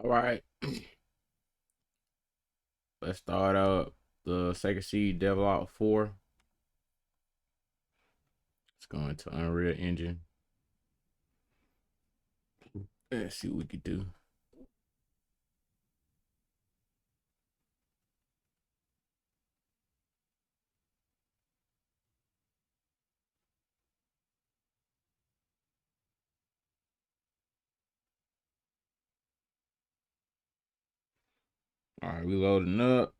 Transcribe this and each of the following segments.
All right, let's start up the Sacred Seed Develop 4. Let's go into Unreal Engine. Let's see what we can do. All right, we loading up.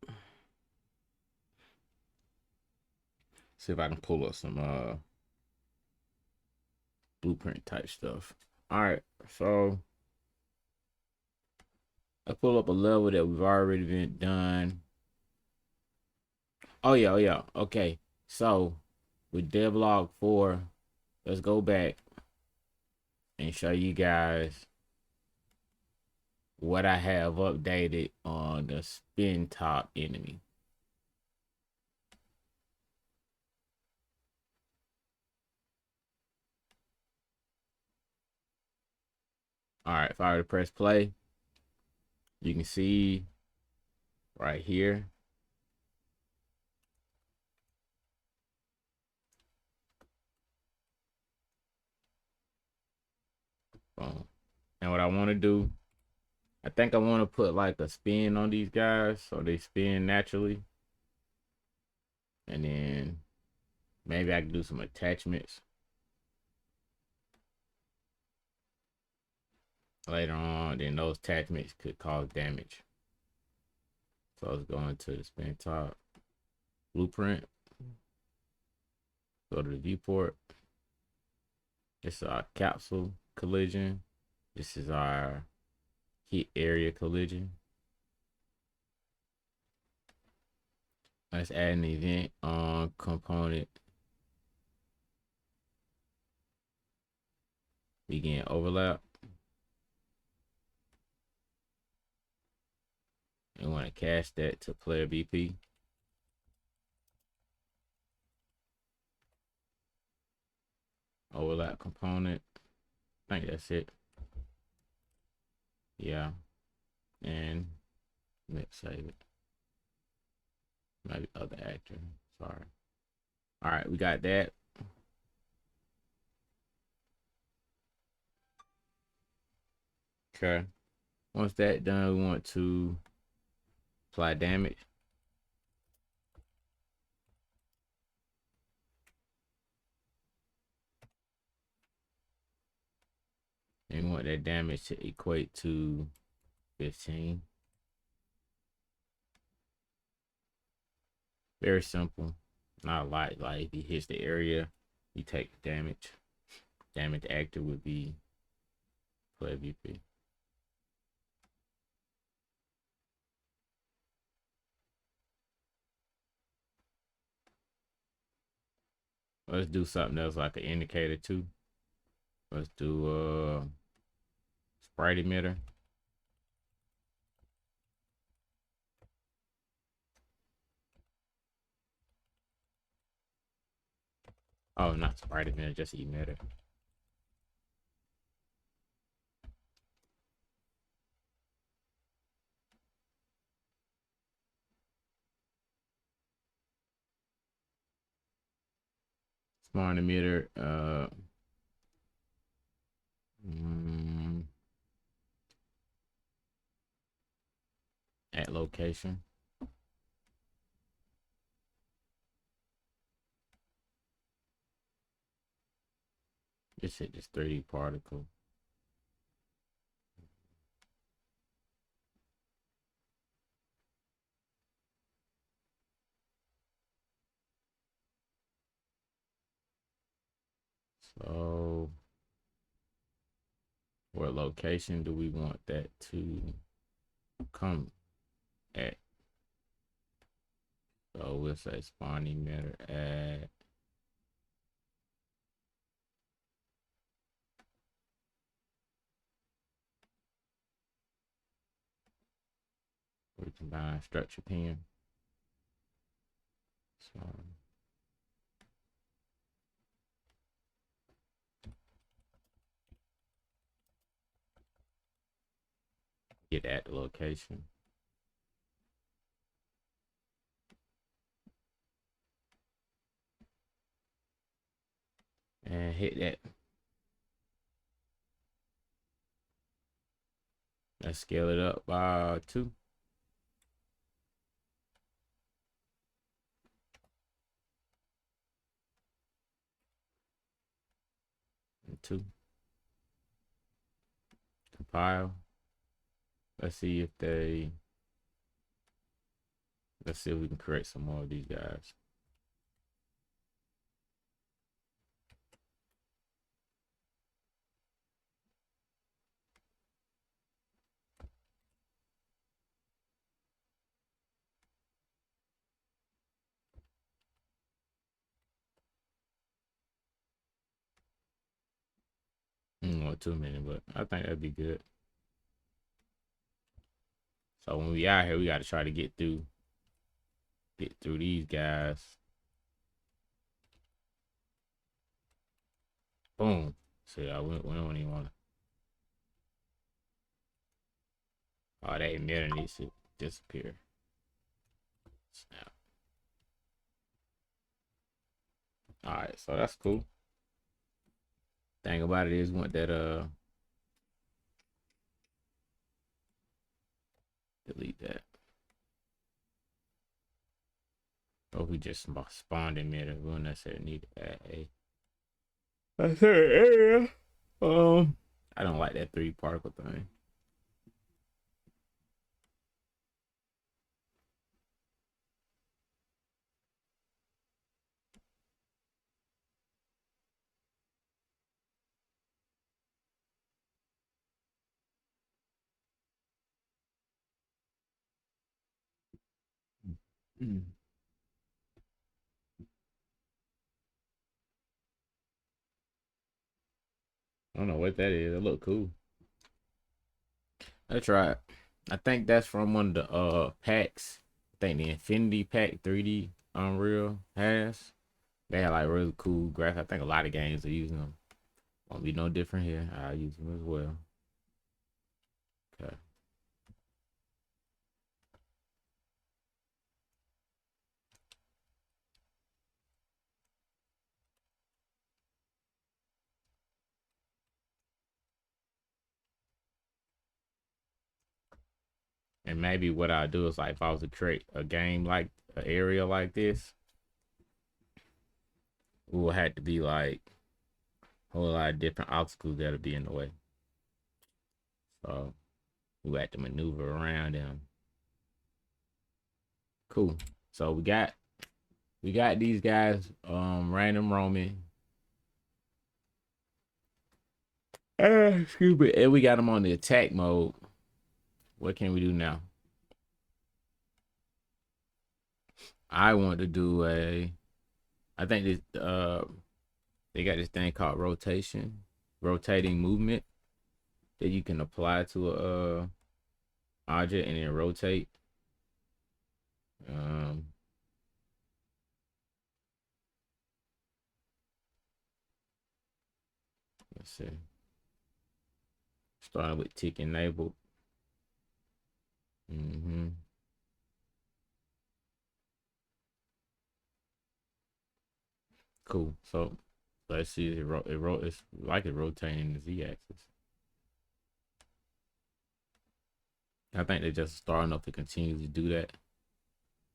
See if I can pull up some blueprint type stuff. All right, so I pull up a level that we've already been done. Oh yeah. Okay, so with devlog 4, let's go back and show you guys what I have updated on the spin top enemy. All right, if I were to press play, you can see right here. Boom. And what I want to do, I think I want to put like a spin on these guys so they spin naturally. And then maybe I can do some attachments later on. Then those attachments could cause damage. So let's go into the spin top blueprint. Go to the viewport. This is our capsule collision. This is our hit area collision. Let's add an event on component. Begin overlap. And want to cast that to player BP. Overlap component. I think that's it. Yeah. And let's save it. Maybe other actor. Sorry. All right, we got that. Okay. Once that done, we want to apply damage. And we want that damage to equate to 15. Very simple. Not a lot. Like if he hits the area, you take the damage. Damage actor would be player BP. Let's do something else like an indicator too. Let's do sprite emitter. Oh, not sprite emitter, just emitter. Smart emitter. Mm, at location. Just hit this 3D particle. So, what location do we want that to come at? So we'll say spawn emitter at recombine structure pin. So Get at the location. And hit that. Let's scale it up by 2. And 2. Compile. Let's see if we can create some more of these guys. Not too many, but I think that'd be good. So when we out here, we got to try to get through these guys. Boom. See, we don't even want to. Oh, that emitter needs to disappear. Snap. All right, so that's cool. Thing about it is, want that delete that. Or we just spawned emitter. We don't necessarily need to add a third area. I don't like that 3 particle thing. I don't know what that is. It look cool. Let's try it. I think that's from one of the packs. I think the Infinity Pack 3D Unreal has. They have like really cool graphics. I think a lot of games are using them. Won't be no different here. I'll use them as well. Okay. And maybe what I'll do is like if I was to create a game like an area like this, it will have to be like a whole lot of different obstacles that'll be in the way. So we have to maneuver around them. Cool. So we got these guys random roaming. Excuse me. And we got them on the attack mode. What can we do now? I want to do I think this they got this thing called rotating movement that you can apply to a object and then rotate. Let's see. Starting with tick enabled. Cool. So let's see. It's like it's rotating the z-axis. I think they're just starting up to continue to do that.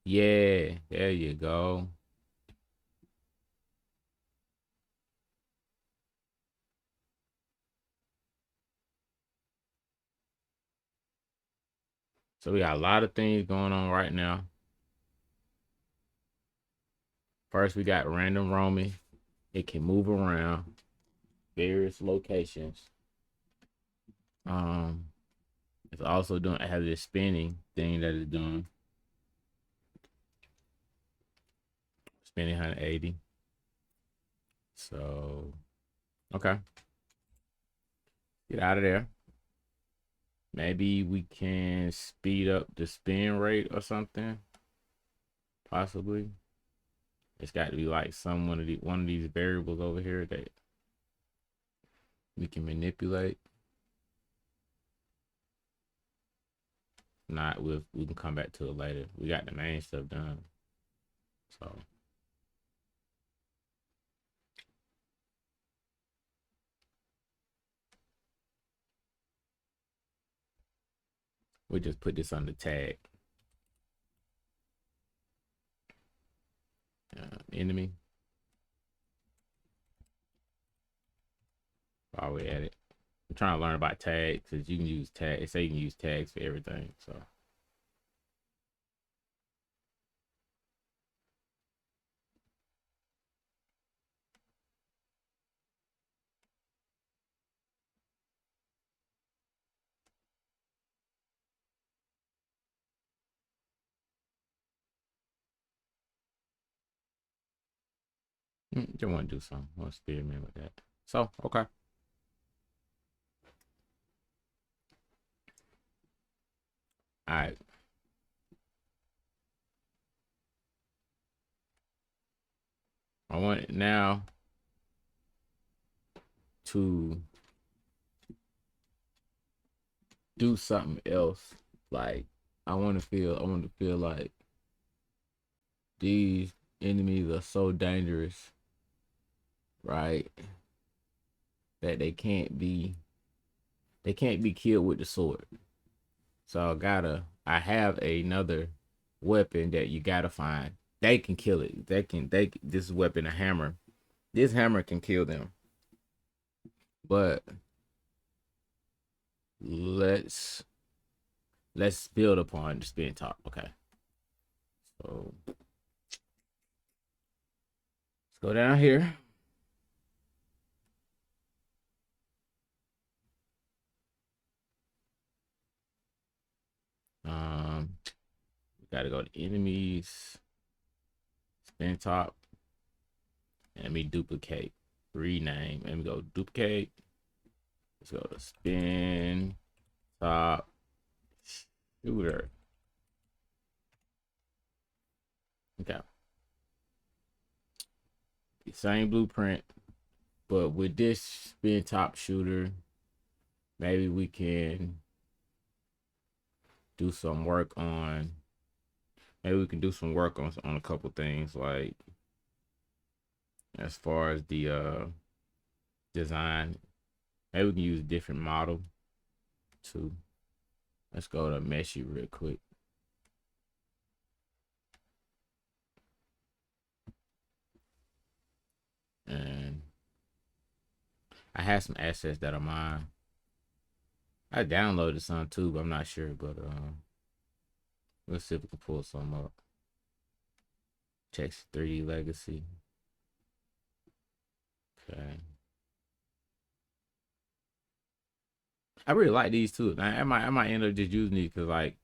Yeah, there you go. So we got a lot of things going on right now. First, we got random roaming. It can move around various locations. It's also doing, it has this spinning thing that it's doing. Spinning 180. So, okay. Get out of there. Maybe we can speed up the spin rate or something. Possibly. It's got to be like one of these variables over here that we can manipulate. Not we can come back to it later. We got the main stuff done. So we just put this on the tag. Enemy. While we at it. I'm trying to learn about tags because you can use tags. They say you can use tags for everything. So just want to do something. I want to experiment with that. So okay. All right. I want it now to do something else. Like I want to feel like these enemies are so dangerous, right? That they can't be killed with the sword. So I have another weapon that you gotta find. They can kill it. This weapon, a hammer. This hammer can kill them. But let's build upon the spin top. Okay. So let's go down here. We gotta go to enemies, spin top, and let me duplicate, rename. Let me go duplicate. Let's go to spin top shooter. Okay. Same blueprint, but with this spin top shooter, maybe we can do some work on. Maybe we can do some work on a couple things, like as far as the design. Maybe we can use a different model too. Let's go to Meshy real quick. And I have some assets that are mine. I downloaded some too, but I'm not sure. But let's see if we can pull some up. Text 3D Legacy. Okay. I really like these too. I might end up just using these because like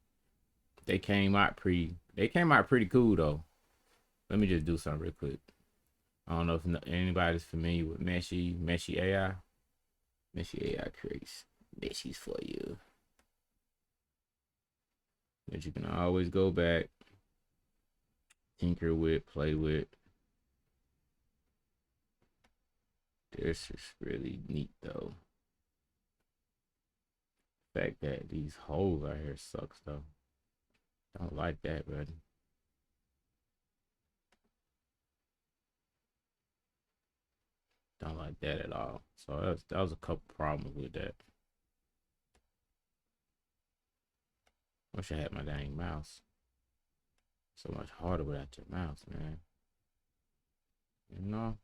they came out pretty cool though. Let me just do something real quick. I don't know if anybody's familiar with Meshy AI. Meshy AI creates meshies for you. That you can always go back, tinker with, play with. This is really neat though. The fact that these holes out here sucks though. Don't like that, buddy. Don't like that at all. So that was a couple problems with that. Wish I had my dang mouse. So much harder without your mouse, man. You know?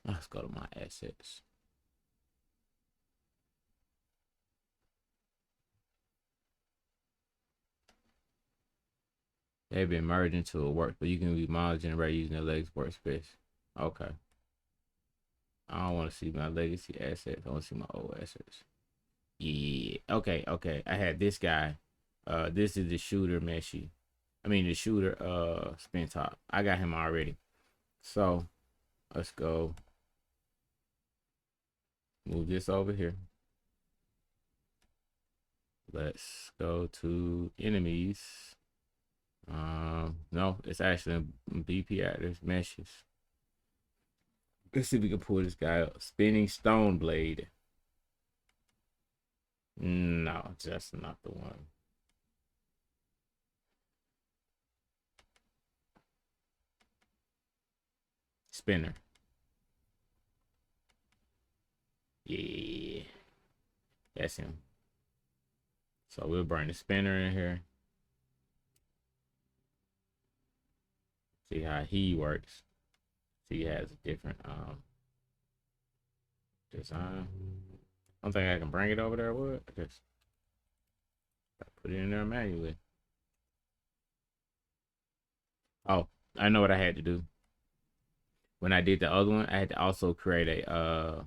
Let's go to my assets. They've been merged into a work, but you can be model generated using the Legacy workspace. Okay. I don't want to see my legacy assets. I want to see my old assets. Yeah. Okay. Okay. I had this guy. This is the shooter Meshy. I mean the shooter spin top. I got him already. So let's go move this over here. Let's go to enemies. No, it's actually BP actors meshes. Let's see if we can pull this guy up. Spinning stone blade. No, that's not the one. Spinner. Yeah. That's him. So we'll bring the spinner in here. See how he works. See, he has a different design. I don't think I can bring it over there. What? I just put it in there manually. Oh, I know what I had to do. When I did the other one, I had to also create a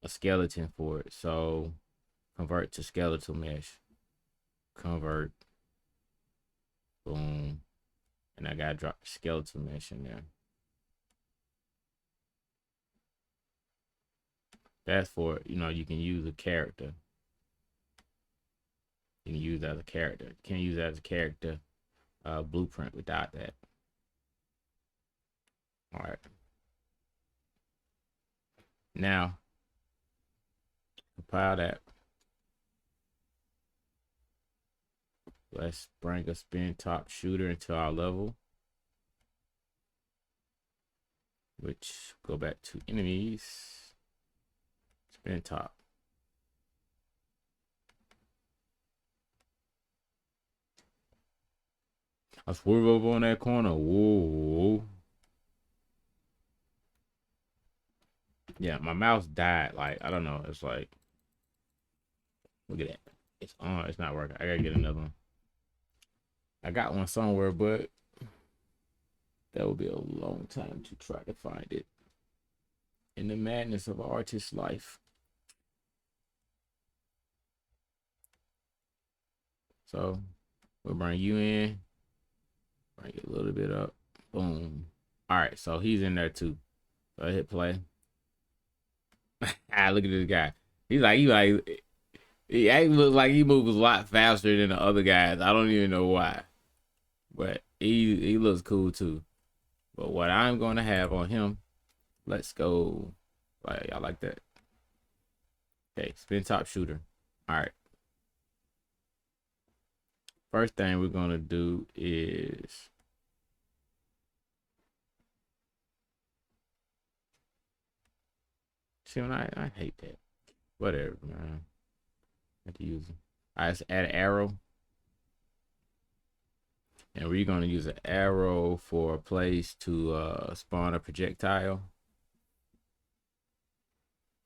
skeleton for it. So convert to skeletal mesh. Convert. Boom. And I gotta drop the skeletal mesh in there. That's for, you know, you can use a character. You can use that as a character. You can't use that as a character blueprint without that. All right. Now, compile that. Let's bring a spin top shooter into our level. Which, go back to enemies. Spin top. I swerve over on that corner. Whoa. Yeah, my mouse died. Like, I don't know. It's like, look at that. It's on. It's not working. I gotta get another one. I got one somewhere, but that would be a long time to try to find it. In the madness of artist life. So we'll bring you in. Bring it a little bit up. Boom. All right, so he's in there too. So I hit play. Look at this guy. He looks like he moves a lot faster than the other guys. I don't even know why, but he looks cool too. But what I'm gonna have on him, let's go. Like, y'all like that? Okay, spin top shooter. All right. First thing we're gonna do is see when I hate that. Whatever, man. I have to use it. I just add an arrow. And we're gonna use an arrow for a place to spawn a projectile.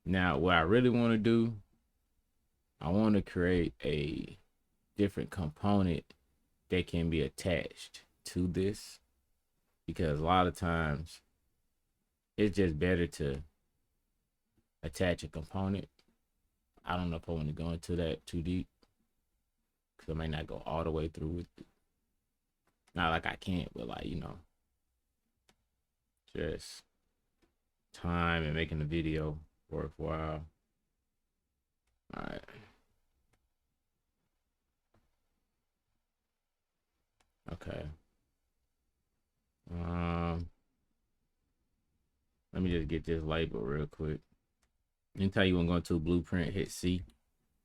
Now, what I really want to do, I want to create a different component that can be attached to this, because a lot of times it's just better to attach a component. I don't know if I want to go into that too deep, because I may not go all the way through with it. Not like I can't, but like, you know, just time and making the video worthwhile. All right. Okay. Let me just get this label real quick. Anytime you want to go into a blueprint, hit C,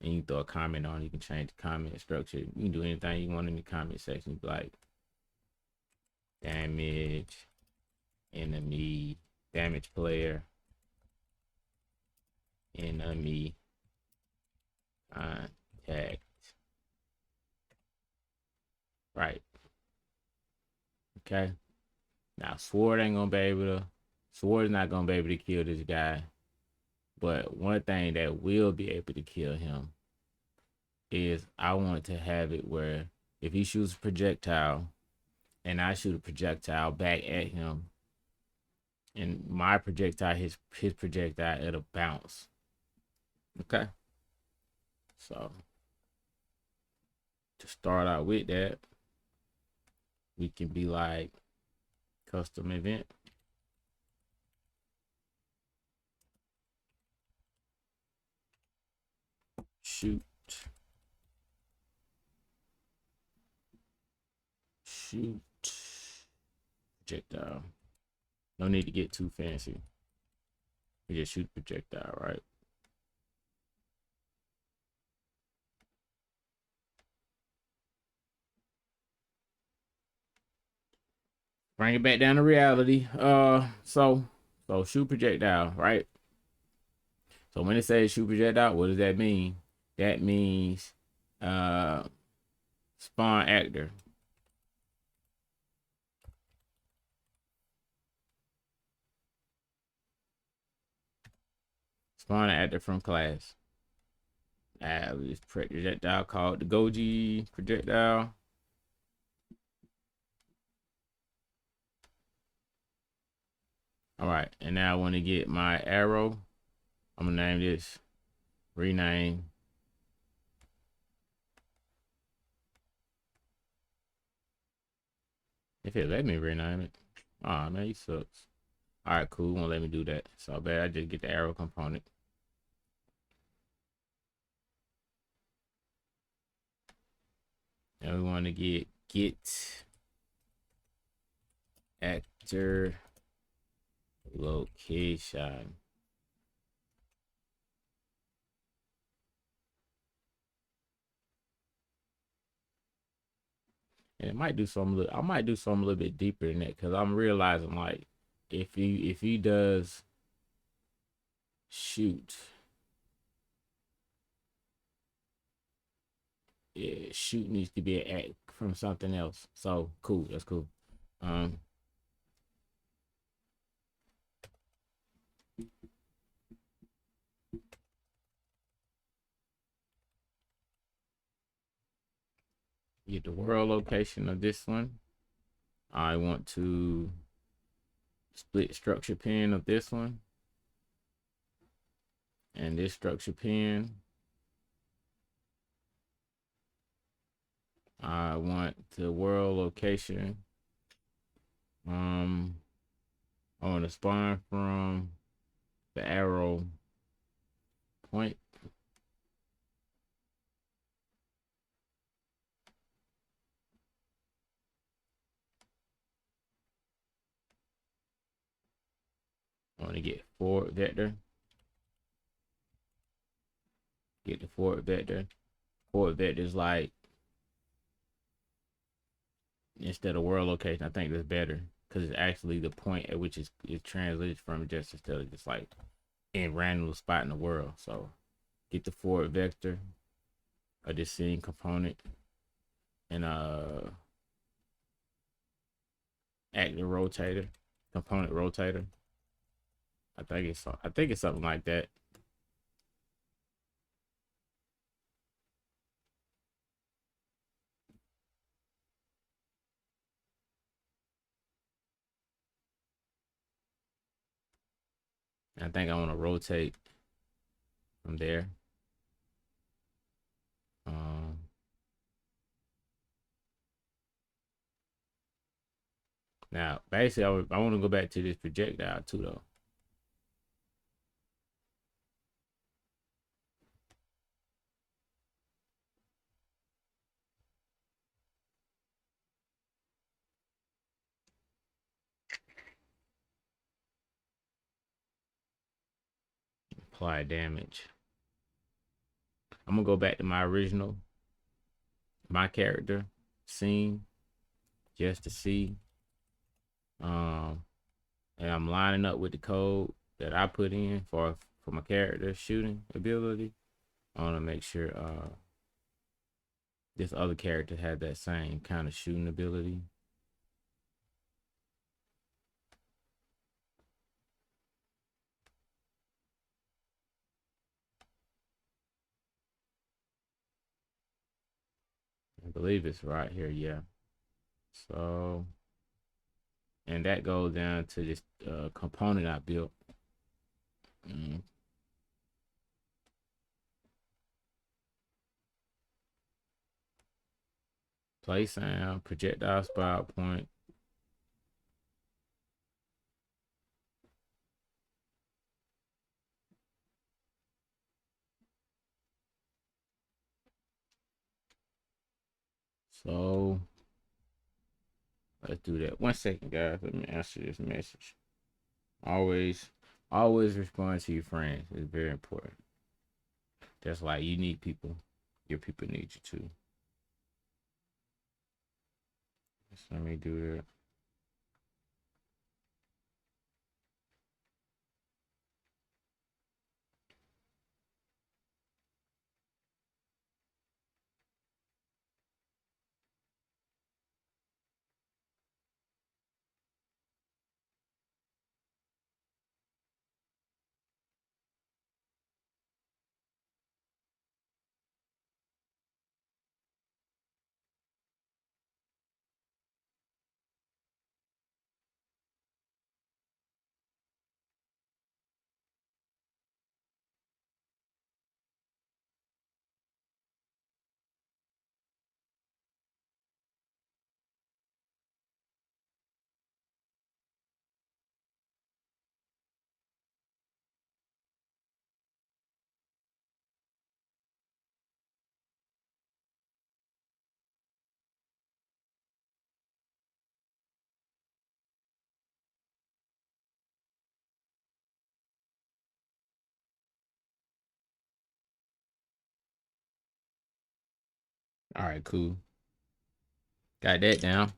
and you throw a comment on. You can change the comment structure. You can do anything you want in the comment section. Like damage, enemy, damage player, enemy, contact. Right. Okay. Now sword ain't gonna be able to. Sword is not gonna be able to kill this guy. But one thing that will be able to kill him is I want to have it where if he shoots a projectile and I shoot a projectile back at him, and my projectile, his projectile, it'll bounce. Okay. So to start out with that, we can be like custom event. Shoot. Projectile. No need to get too fancy. We just shoot projectile, right? Bring it back down to reality. So shoot projectile, right? So when it says shoot projectile, what does that mean? That means uh spawn actor. Spawn actor from class. This projectile called the Goji projectile. All right, and now I want to get my arrow. I'm gonna name this rename. If it let me rename it. Oh man, he sucks. All right, cool. Won't let me do that. So bad. I just get the arrow component. And we want to get actor location. And it might do something. I might do something a little bit deeper than that because I'm realizing like if he does shoot, yeah, shoot needs to be an act from something else. So cool. That's cool. Um, get the world location of this one. I want to split structure pin of this one and this structure pin. I want the world location. I want to spawn from the arrow point. I want to get forward vector. Get the forward vector. Forward vector is like instead of world location. I think that's better because it's actually the point at which it's translated from just instead of just like in random spot in the world. So get the forward vector of this scene component and active rotator component rotator. I think it's something like that. I think I want to rotate from there. Um, Now, basically, I want to go back to this projectile too, though. Apply damage. I'm gonna go back to my original, my character scene, just to see. Um, and I'm lining up with the code that I put in for my character shooting ability. I want to make sure this other character had that same kind of shooting ability. I believe it's right here, yeah. So, and that goes down to this component I built. Mm. Play sound, projectile spot point. So let's do that. 1 second, guys. Let me answer this message. Always, always respond to your friends. It's very important. Just like you need people, your people need you too. So let me do that. All right, cool. Got that down.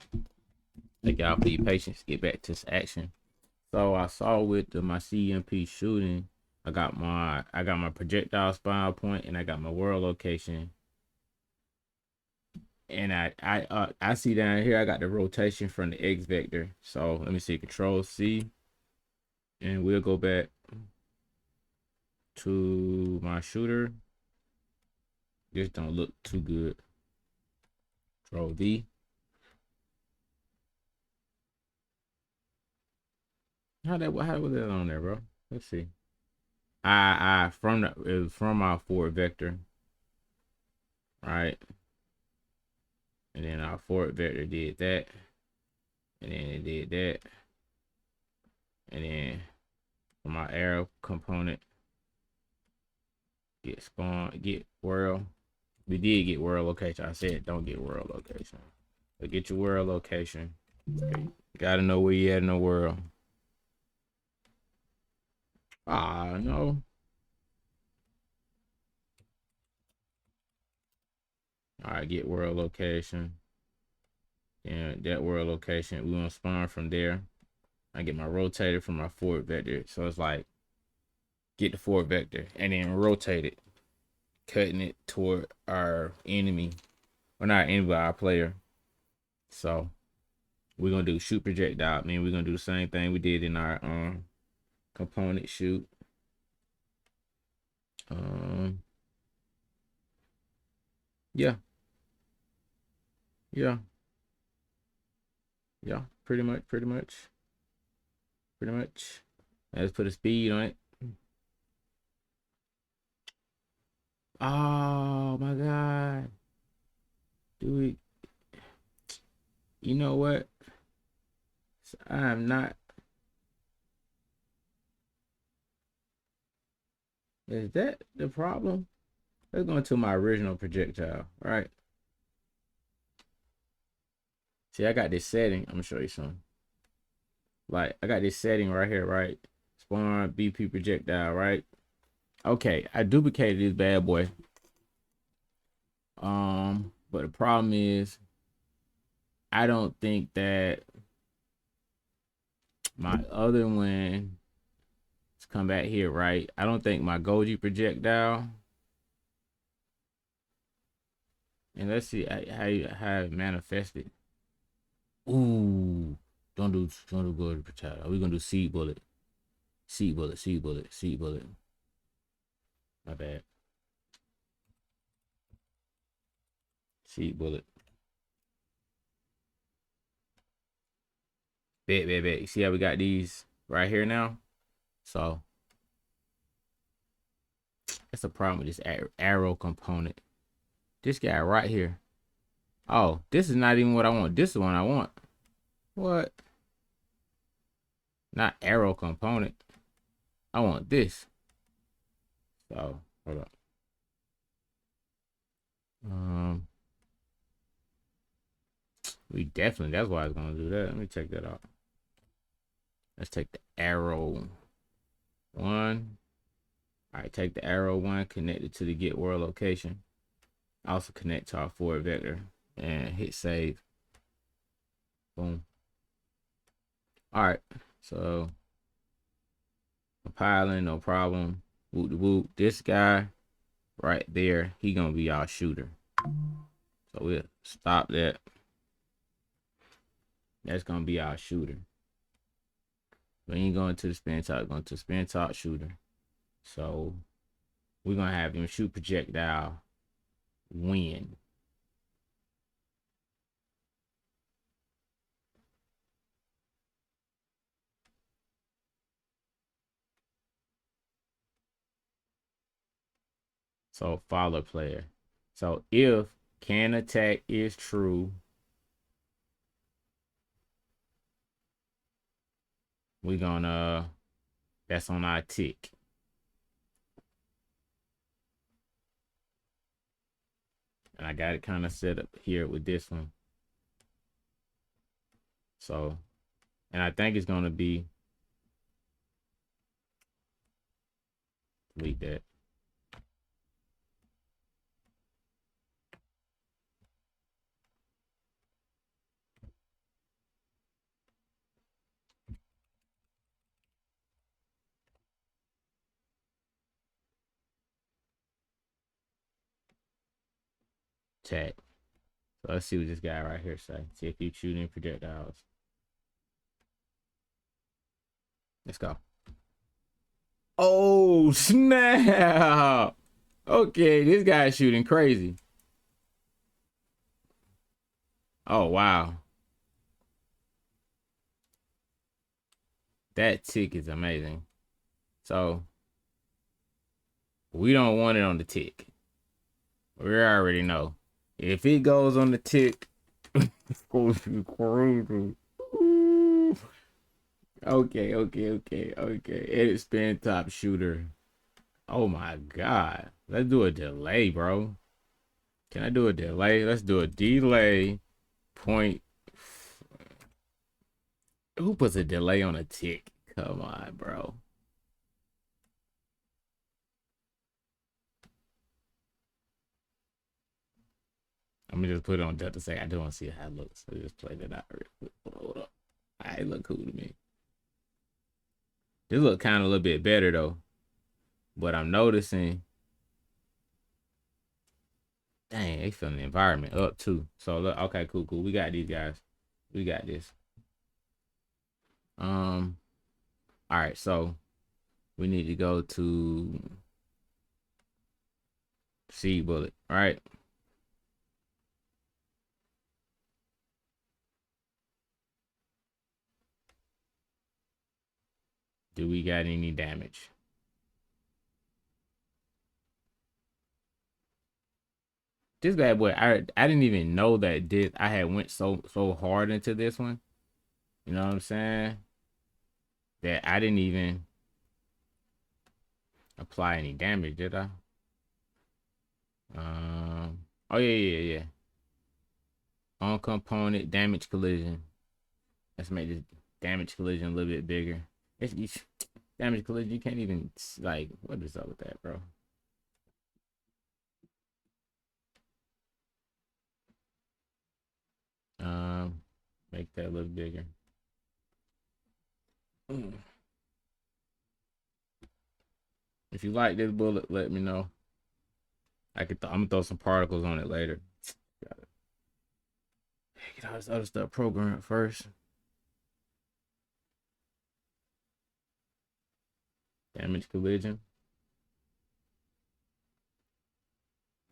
Thank y'all for your patience. Get back to action. So I saw with my CMP shooting, I got my projectile spawn point and I got my world location. And I see down here I got the rotation from the X vector. So let me see, Control C, and we'll go back to my shooter. This don't look too good. Control V. How was that on there, bro? Let's see. It was from my forward vector, right? And then our forward vector did that, and then it did that, and then for my arrow component, get spawn, get world. We did get world location. I said don't get world location, but get your world location. Okay. Gotta know where you at in the world. Ah, no. All right, get world location. And that world location, we gonna spawn from there. I get my rotator from my forward vector. So it's like get the forward vector and then rotate it, cutting it toward our enemy. Well, not enemy, but our player. So we're gonna do shoot projectile. I mean, we're gonna do the same thing we did in our component shoot. Um yeah, yeah, yeah, pretty much. Let's put a speed on it. Oh my god. Do it. You know what? I'm not. Is that the problem? Let's go into my original projectile. All right. See, I got this setting. I'm gonna show you something. Like, I got this setting right here, right? Spawn BP projectile, right? Okay, I duplicated this bad boy. But the problem is, I don't think that my other one. Let's come back here, right? I don't think my Goji projectile. And let's see how it manifested. Ooh, don't do Goji projectile. We're gonna do seed bullet, seed bullet, seed bullet, seed bullet. My bad. Seed bullet. Bet. You see how we got these right here now? So that's a problem with this arrow component. This guy right here. Oh, this is not even what I want. This is the one I want. What? Not arrow component. I want this. So hold up. Um, we definitely. That's why I was gonna do that. Let me check that out. Let's take the arrow 1. All right, take the arrow 1, connect it to the get world location. Also connect to our forward vector and hit save. Boom. All right, so compiling, no problem. Whoop de whoop. This guy right there, he gonna be our shooter. So we'll stop that. That's gonna be our shooter. When you go into the spin top, going to spin top shooter. So we're gonna have him shoot projectile when. So follow player. So if can attack is true, we're gonna, that's on our tick. And I got it kind of set up here with this one. So, and I think it's gonna be, delete that. Chat. So let's see what this guy right here say. See if he's shooting projectiles. Let's go. Oh snap! Okay, this guy's shooting crazy. Oh wow. That tick is amazing. So we don't want it on the tick. We already know. If it goes on the tick, okay. Edit spin top shooter. Oh my god. Let's do a delay, bro. Can I do a delay? Let's do a delay point. Who puts a delay on a tick? Come on, bro. I'm gonna just put it on Delta say I do want to see how it looks. So just play that out real quick. Hold up. Alright, look cool to me. This look kind of a little bit better though. But I'm noticing, dang, they feeling the environment up too. So look, okay, cool. We got these guys. We got this. All right, so we need to go to seed bullet, all right? Do we got any damage? This bad boy, I didn't even know that I had went so hard into this one. You know what I'm saying? That I didn't even apply any damage, did I? Oh yeah. On component damage collision. Let's make this damage collision a little bit bigger. It's damage collision. You can't even like. What is up with that, bro? Make that a little bigger. If you like this bullet, let me know. I'm gonna throw some particles on it later. Got it. Get all this other stuff programmed first. Damage collision.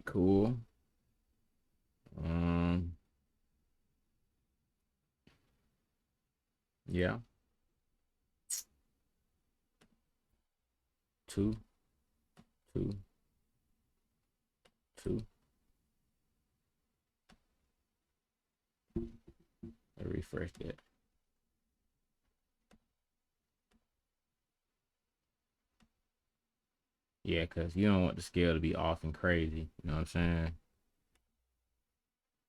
Cool. Yeah. 2, 2, 2. I refresh that. Yeah, because you don't want the scale to be off and crazy. You know what I'm saying?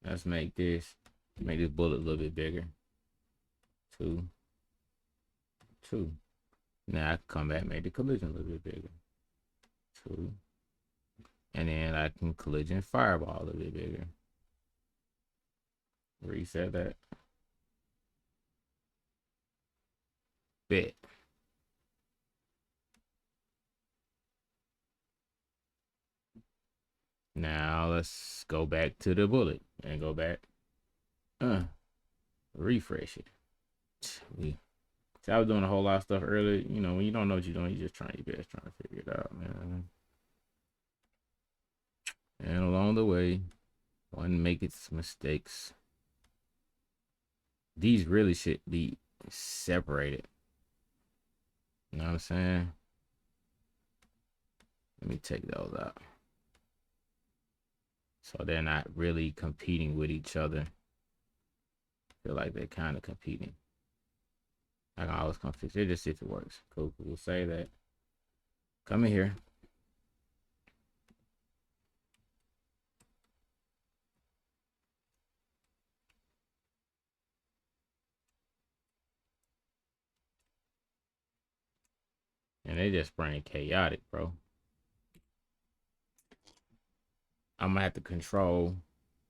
Let's make this bullet a little bit bigger. 2, 2. Now I can come back and make the collision a little bit bigger. 2. And then I can collision fireball a little bit bigger. Reset that. Bet. Now let's go back to the bullet and go back. Refresh it. See, I was doing a whole lot of stuff earlier. You know, when you don't know what you're doing, you're just trying your best, trying to figure it out, man. And along the way, one makes its mistakes. These really should be separated. You know what I'm saying? Let me take those out. So they're not really competing with each other. I feel like they're kind of competing. I can always come fix it just if it works. Cool. We'll say that. Come in here. And they just spraying chaotic, bro. I'm gonna have to control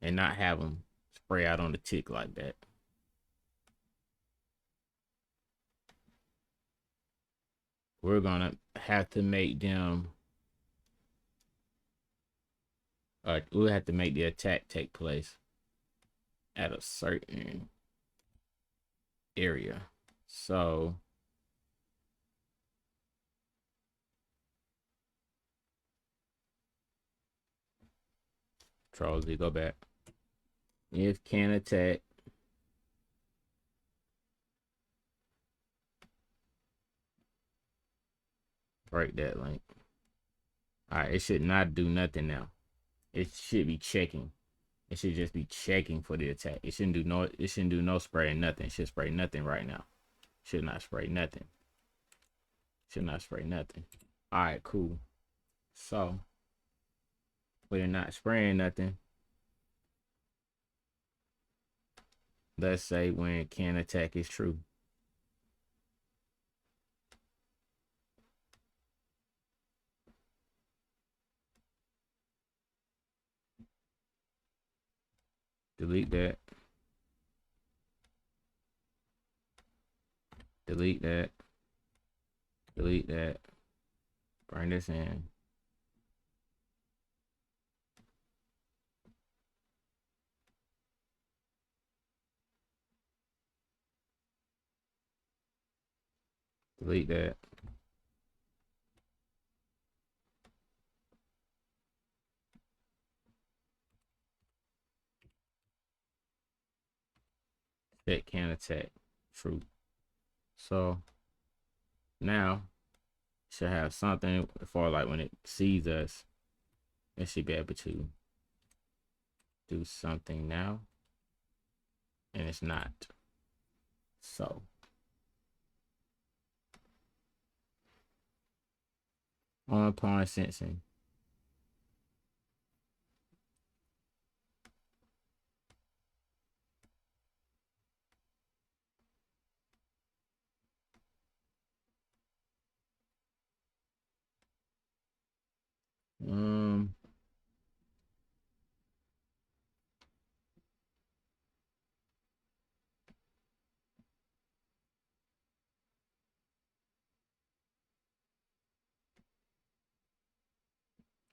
and not have them spray out on the tick like that. We're gonna have to make them. We'll have to make the attack take place at a certain area. So Control Z, go back. If can attack. Break that link. Alright, it should not do nothing now. It should be checking. It should just be checking for the attack. It shouldn't do no spraying nothing. It should spray nothing right now. Should not spray nothing. Should not spray nothing. Alright, cool. So we're not spraying nothing. Let's say when can attack is true. Delete that. Delete that. Delete that. Bring this in. Delete that. That can attack. True. So now it should have something for like when it sees us, it should be able to do something now. And it's not. So on pawn sensing.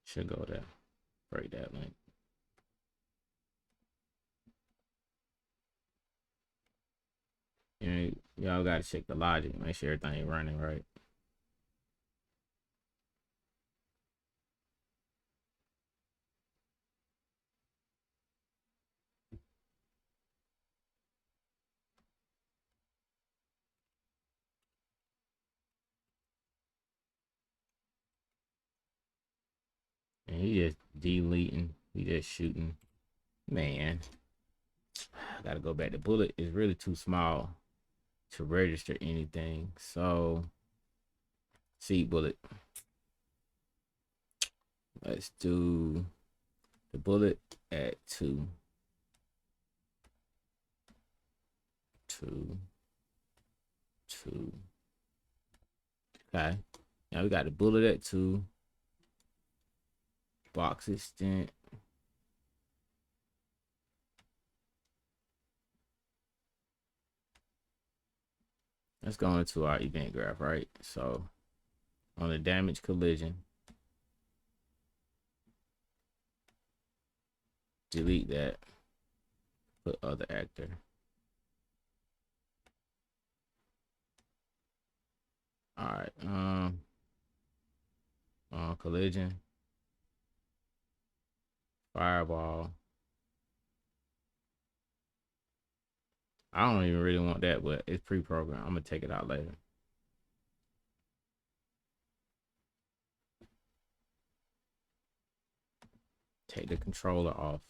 Should go there. Break that link. You know, y'all gotta check the logic, make sure everything ain't running right. And he just deleting, he just shooting. Man, I gotta go back. The bullet is really too small to register anything. So seed bullet. Let's do the bullet at 2. 2. 2. Okay. Now we got the bullet at 2. Box extent. Let's go into our event graph, right? So on the damage collision, delete that, put other actor. All right, collision, fireball. I don't even really want that, but it's pre-programmed. I'm gonna take it out later. Take the controller off.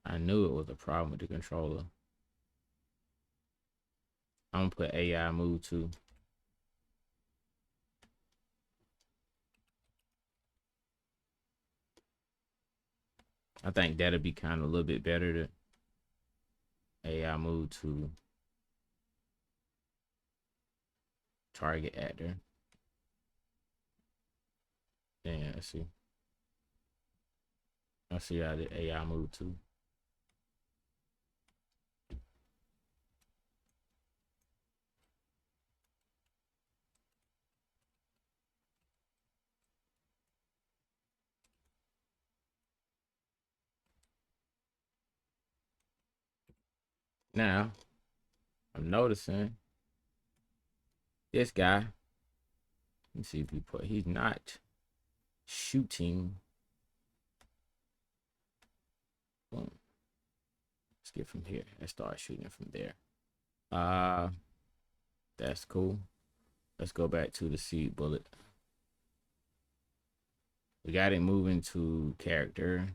I knew it was a problem with the controller. I'm gonna put AI move too. I think that'll be kind of a little bit better to AI move to target actor. Yeah, let's see. Let's see how the AI move to. Now, I'm noticing this guy. Let me see if he put. He's not shooting. Boom. Let's get from here. Let's start shooting from there. That's cool. Let's go back to the seed bullet. We got it moving to character,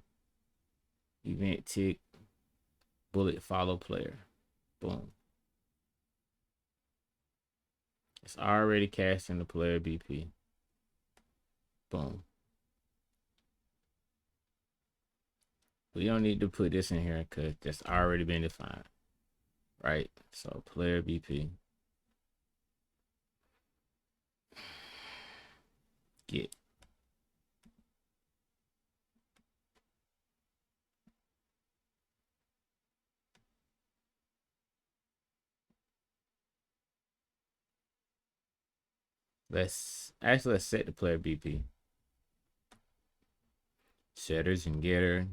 event tick, bullet follow player. Boom. It's already casting the player BP. Boom. We don't need to put this in here because that's already been defined. Right? So player BP. Get. Let's set the player BP. Setters and getter.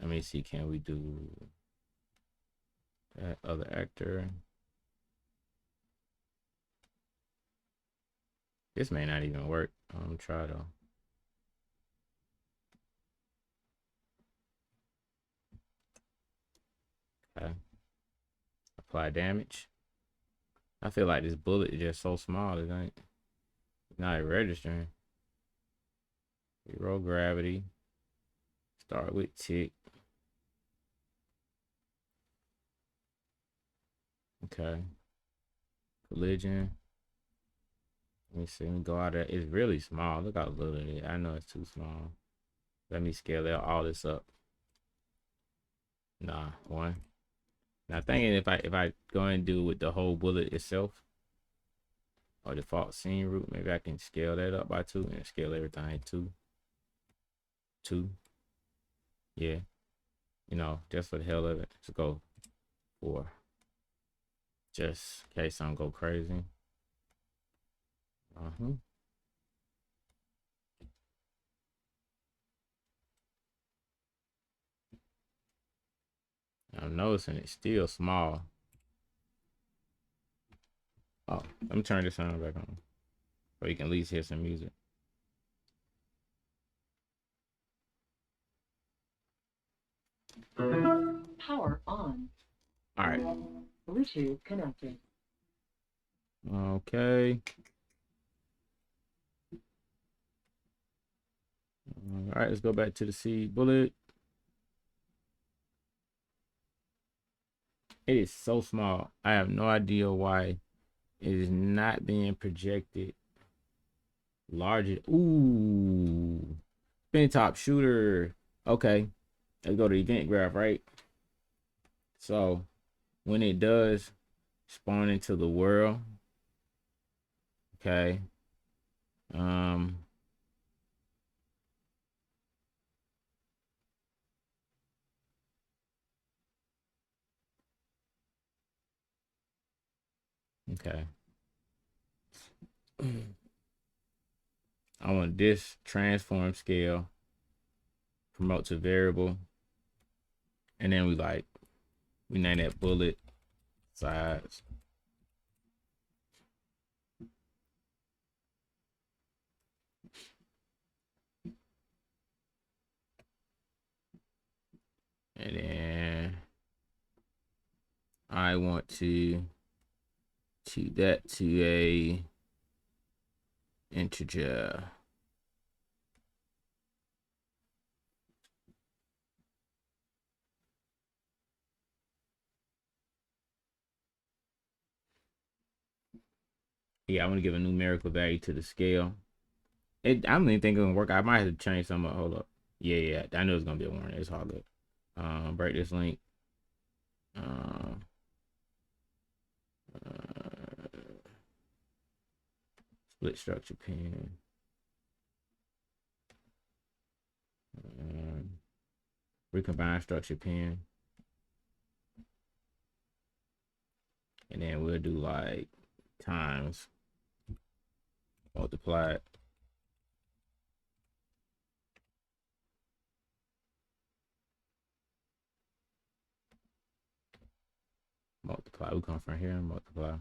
Let me see, can we do that other actor? This may not even work. Try though. Okay. Apply damage. I feel like this bullet is just so small, it ain't not registering. Zero gravity. Start with tick. Okay. Collision. Let me see. Let me go out of it. It's really small. Look how little it is. I know it's too small. Let me scale all this up. Nah, 1. Now thinking if I go and do with the whole bullet itself or default scene route, maybe I can scale that up by 2 and scale everything 2. 2. Yeah. You know, just for the hell of it. Let's go 4. Just in case I'm go crazy. I'm noticing it's still small. Oh, let me turn this sound back on so you can at least hear some music. Power on. All right. Bluetooth connected. Okay. All right, let's go back to the seed bullet. It is so small. I have no idea why it is not being projected larger. Ooh, spin top shooter. Okay, let's go to event graph, right? So when it does spawn into the world, okay, um, okay. I want this transform scale, promote to variable, and then we name that bullet size. And then I want to that to a integer. Yeah, I want to give a numerical value to the scale. I don't even think it's gonna work. I might have to change some. Hold up. Yeah. I know it's gonna be a warning. It's all good. Break this link. Um, split structure pin. Recombine structure pin. And then we'll do like times multiplied. Multiply. We come from here and multiply.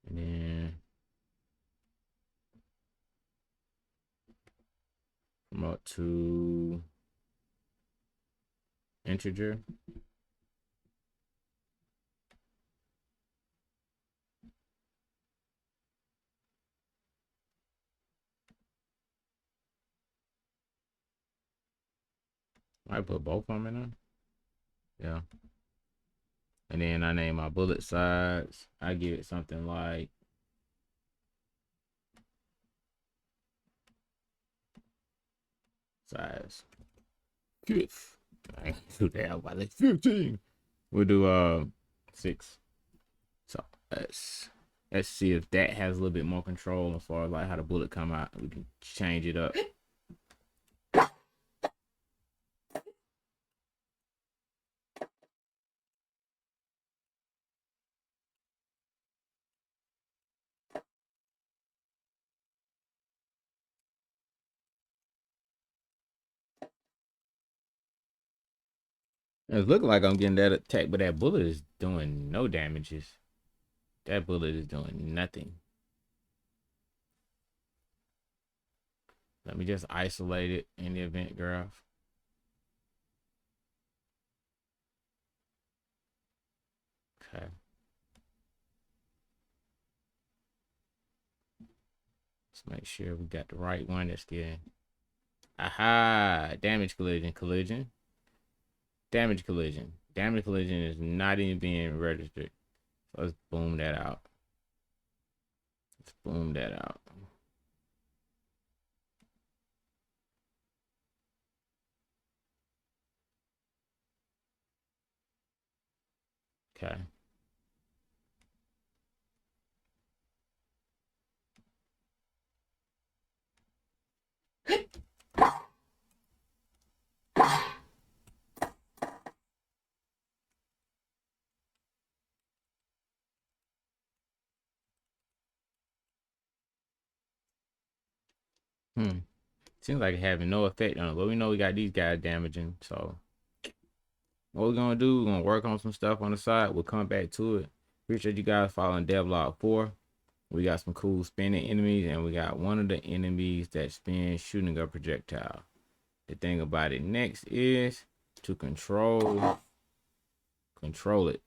And then promote to integer. I put both of them in there. Yeah. And then I name my bullet size. I give it something like size. Fifth. I do that by like 15. We'll do 6. So let's see if that has a little bit more control as far as like how the bullet come out. We can change it up. It's looking like I'm getting that attack, but that bullet is doing no damages. That bullet is doing nothing. Let me just isolate it in the event graph. Okay. Let's make sure we got the right one that's getting. Aha! Damage collision. Damage collision. Damage collision is not even being registered. So let's boom that out. Let's boom that out. Okay. Seems like having no effect on it, but we know we got these guys damaging. So what we're gonna do, we're gonna work on some stuff on the side. We'll come back to it. Appreciate you guys following devlog 4. We got some cool spinning enemies, and we got one of the enemies that spins shooting a projectile. The thing about it next is to control it.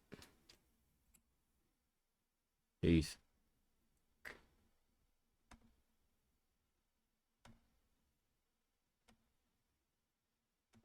Peace.